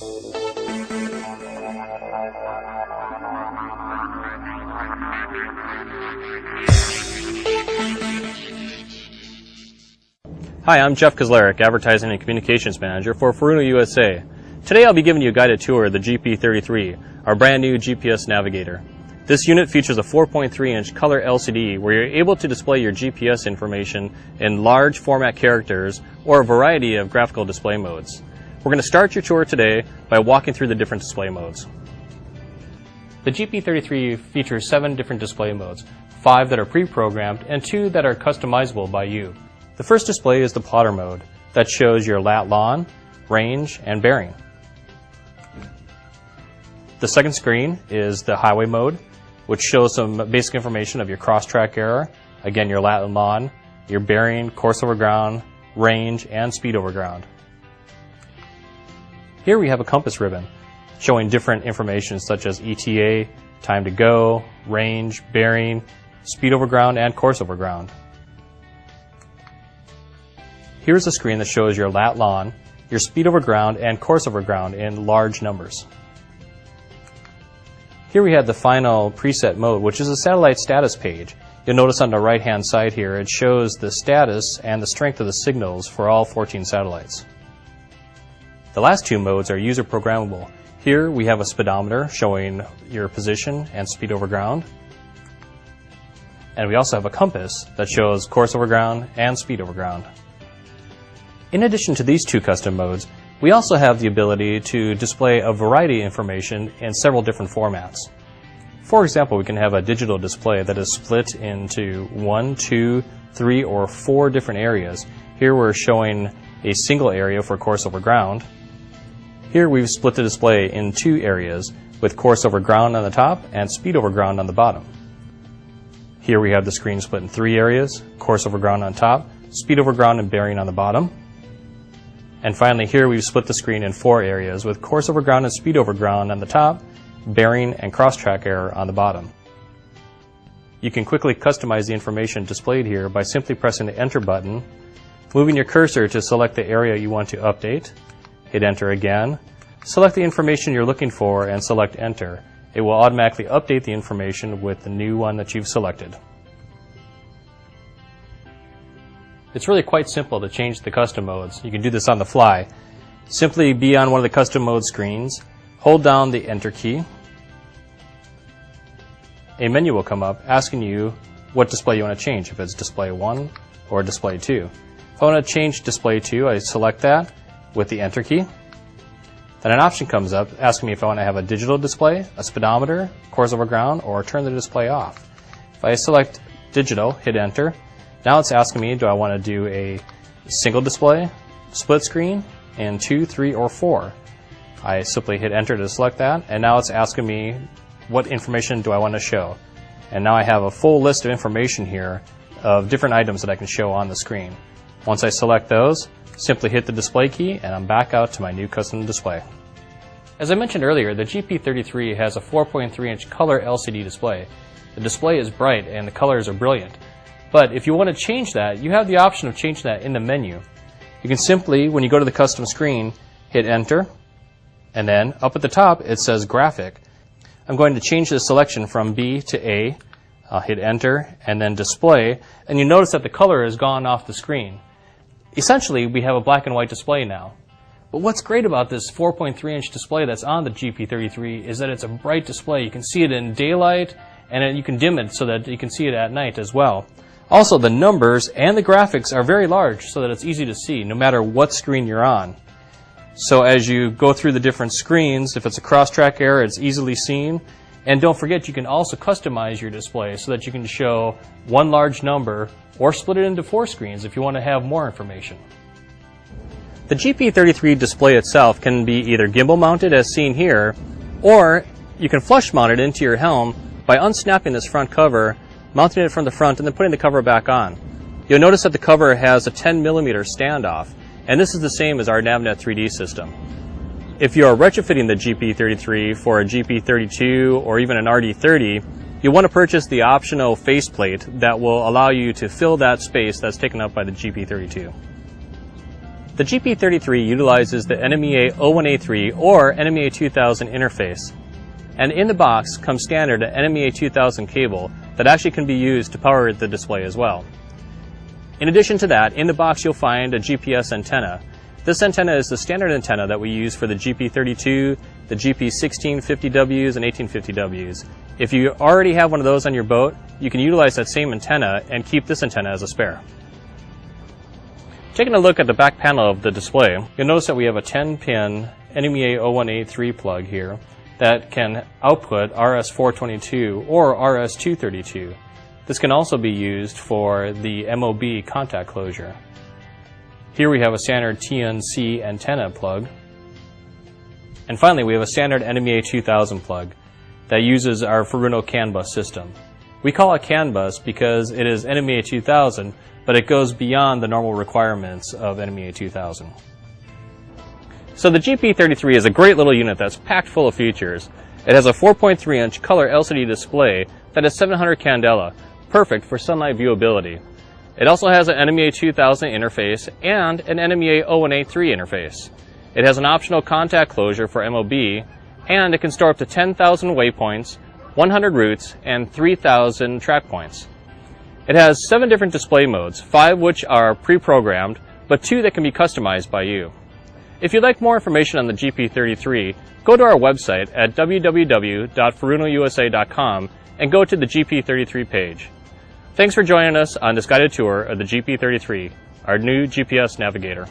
Hi, I'm Jeff Kozlarek, Advertising and Communications Manager for Furuno USA. Today I'll be giving you a guided tour of the GP33, our brand new GPS navigator. This unit features a 4.3-inch color LCD where you're able to display your GPS information in large format characters or a variety of graphical display modes. We're going to start your tour today by walking through the different display modes. The GP33 features 7 different display modes, 5 that are pre-programmed and 2 that are customizable by you. The first display is the plotter mode that shows your lat/lon, range, and bearing. The second screen is the highway mode, which shows some basic information of your cross-track error, again your lat/lon, your bearing, course over ground, range, and speed over ground. Here we have a compass ribbon showing different information such as ETA, time to go, range, bearing, speed over ground, and course over ground. Here's a screen that shows your lat/lon, your speed over ground, and course over ground in large numbers. Here we have the final preset mode, which is a satellite status page. You'll notice on the right-hand side here, it shows the status and the strength of the signals for all 14 satellites. The last 2 modes are user programmable. Here we have a speedometer showing your position and speed over ground. And we also have a compass that shows course over ground and speed over ground. In addition to these 2 custom modes, we also have the ability to display a variety of information in several different formats. For example, we can have a digital display that is split into 1, 2, 3, or 4 different areas. Here we're showing a single area for course over ground. Here we've split the display in 2 areas with course over ground on the top and speed over ground on the bottom. Here we have the screen split in 3 areas, course over ground on top, speed over ground and bearing on the bottom. And finally here we've split the screen in 4 areas with course over ground and speed over ground on the top, bearing and cross-track error on the bottom. You can quickly customize the information displayed here by simply pressing the Enter button, moving your cursor to select the area you want to update, hit Enter again, select the information you're looking for and select Enter. It will automatically update the information with the new one that you've selected. It's really quite simple to change the custom modes. You can do this on the fly. Simply be on one of the custom mode screens, hold down the Enter key. A menu will come up asking you what display you want to change, if it's display 1 or display 2. If I want to change display 2, I select that with the Enter key. Then an option comes up asking me if I want to have a digital display, a speedometer, course over ground, or turn the display off. If I select digital, hit Enter, now it's asking me, do I want to do a single display, split screen, in 2, 3, or 4? I simply hit Enter to select that, and now it's asking me what information do I want to show. And now I have a full list of information here of different items that I can show on the screen. Once I select those, simply hit the display key and I'm back out to my new custom display. As I mentioned earlier, the GP33 has a 4.3-inch color LCD display. The display is bright and the colors are brilliant. But if you want to change that, you have the option of changing that in the menu. You can simply, when you go to the custom screen, hit Enter, and then up at the top it says Graphic. I'm going to change the selection from B to A. I'll hit Enter and then Display, and you notice that the color has gone off the screen. Essentially, we have a black and white display now. But what's great about this 4.3-inch display that's on the GP33 is that it's a bright display. You can see it in daylight, and you can dim it so that you can see it at night as well. Also, the numbers and the graphics are very large so that it's easy to see no matter what screen you're on. So as you go through the different screens, if it's a cross-track error, it's easily seen. And don't forget, you can also customize your display so that you can show one large number or split it into 4 screens if you want to have more information. The GP33 display itself can be either gimbal mounted as seen here, or you can flush mount it into your helm by unsnapping this front cover, mounting it from the front, and then putting the cover back on. You'll notice that the cover has a 10mm standoff, and this is the same as our Navnet 3D system. If you are retrofitting the GP33 for a GP32 or even an RD30, you'll want to purchase the optional faceplate that will allow you to fill that space that's taken up by the GP32. The GP33 utilizes the NMEA 01A3 or NMEA 2000 interface, and in the box comes standard NMEA 2000 cable that actually can be used to power the display as well. In addition to that, in the box you'll find a GPS antenna. This antenna is the standard antenna that we use for the GP32, the GP1650Ws and 1850Ws. If you already have one of those on your boat, you can utilize that same antenna and keep this antenna as a spare. Taking a look at the back panel of the display, you'll notice that we have a 10-pin NMEA 01A3 plug here that can output RS422 or RS232. This can also be used for the MOB contact closure. Here we have a standard TNC antenna plug. And finally, we have a standard NMEA 2000 plug that uses our Furuno CAN bus system. We call it CAN bus because it is NMEA 2000, but it goes beyond the normal requirements of NMEA 2000. So the GP33 is a great little unit that's packed full of features. It has a 4.3-inch color LCD display that is 700 candela, perfect for sunlight viewability. It also has an NMEA 2000 interface and an NMEA 01A3 interface. It has an optional contact closure for MOB, and it can store up to 10,000 waypoints, 100 routes, and 3,000 track points. It has 7 different display modes, 5 which are pre-programmed, but 2 that can be customized by you. If you'd like more information on the GP33, go to our website at www.furunousa.com and go to the GP33 page. Thanks for joining us on this guided tour of the GP33, our new GPS navigator.